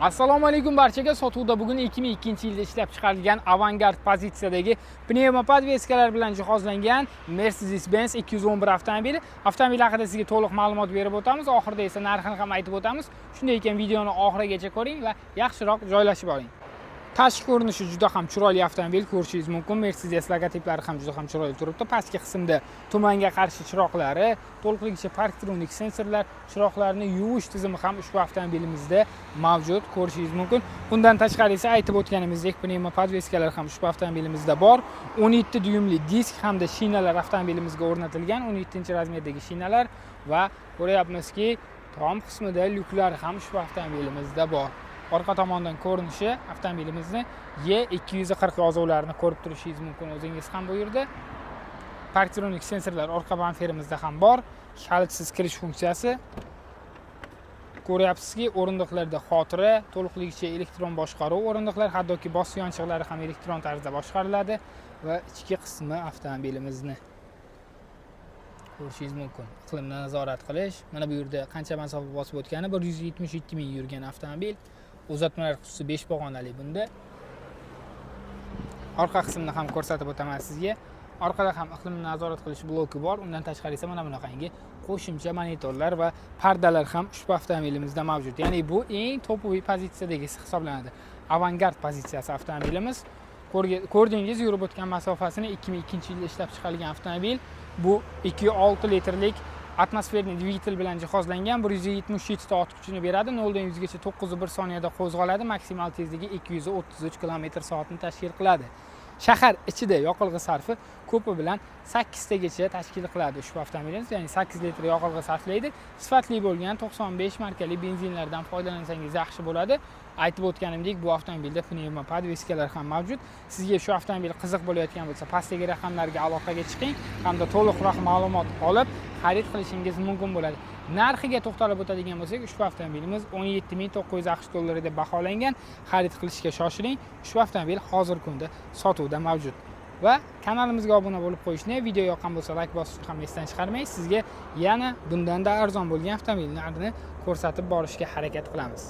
Assalomu alaykum barchaga. Sotuvda bugun 2002-yilda ishlab chiqarilgan avangard pozitsiyadagi pnevmopod veskalar bilan jihozlangan Mercedes-Benz 211 avtomobili. Avtomobil haqida sizga to'liq ma'lumot berib o'tamiz. Oxirida esa narxini ham aytib o'tamiz. Shunday ekan videoni oxirigacha ko'ring va yaxshiroq joylashib oling. Tashqi ko'rinishi juda ham chiroyli avtomobil, ko'rishingiz mumkin. Mercedes logotiplari ham juda ham chiroyli turibdi. Pastki qismda tumanga qarshi chiroqlari, to'liqligicha parktronik sensorlar, chiroqlarni yuvish tizimi ham ushbu avtomobilimizda mavjud, ko'rishingiz mumkin. Bundan tashqari esa aytib o'tganimizdek pnevmopod veskalar ham ushbu avtomobilimizda bor. 17 dyumli disk hamda shinalar avtomobilimizga o'rnatilgan, 17-razmerdagi shinalar va ko'ryapmizki, tom qismida lyuklar ham ushbu avtomobilimizda bor. Orqa tomondan ko'rinishi avtomobilimizni E240 yozuvlarini ko'rib turishingiz mumkin o'zingiz ham bu yerda. Parktronik sensorlar orqa bamperimizda ham bor. Kalitsiz kirish funksiyasi. Ko'ryapsizki, o'rindiqlarda xotira, to'liqligicha elektron boshqaruv o'rindiqlar, hattoki bosh yonchiqlari ham elektron tarzda boshqariladi va ichki qismi avtomobilimizni ko'rishingiz mumkin. Iqlimni nazorat qilish. Mana bu yerda qancha masofa bosib o'tgani 177 ming yurgan avtomobil. Uzatmalar qutisi 5 pog'onali bunda. Orqa qismini ham ko'rsatib o'taman sizga. Orqada ham iqlimni nazorat qilish bloki bor. Undan tashqari esa mana bunaqangi qo'shimcha monitorlar va pardalar ham ushbu avtomobilimizda mavjud. Ya'ni bu eng topoviy pozitsiyadagisi hisoblanadi. Avangard pozitsiyasi avtomobilimiz. Ko'rdingiz, yurib o'tgan masofasini 2002-yilda ishlab chiqarilgan avtomobil. Bu 2.6 litrlik atmosferli dvigatel bilan jihozlangan, 177 ta ot kuchini beradi. 0 dan 100 gacha 9.1 soniyada qo'zg'aladi. Maksimal tezligi 233 km/soatni tashkil qiladi. Shahar ichida yoqilg'i sarfi ko'pi bilan 8 tagacha tashkil qiladi ushbu avtomobilimiz, ya'ni 8 litr yoqilg'i sarflaydi. Sifatli bo'lgan 95 markali benzinlardan foydalansangiz yaxshi bo'ladi. Aytib o'tganimdek, bu avtomobilda pnevmopod veskalar ham mavjud. Sizga shu avtomobil qiziq bo'layotgan bo'lsa, pastdagi raqamlarga aloqaga chiqing hamda to'liqroq ma'lumot olib xarid qilishingiz mumkin bo'ladi. Narxiga to'xtalib o'tadigan bo'lsak, ushbu avtomobilimiz 17.900 dollar deb baholangan. Xarid qilishga shoshiling. Ushbu avtomobil hozirgi kunda sotuvda mavjud. Va kanalimizga obuna bo'lib qo'yishni, video yoqqan bo'lsa like bosishni ham esdan chiqarmang. Sizga yana bundan da arzon bo'lgan avtomobillarni ko'rsatib borishga harakat qilamiz.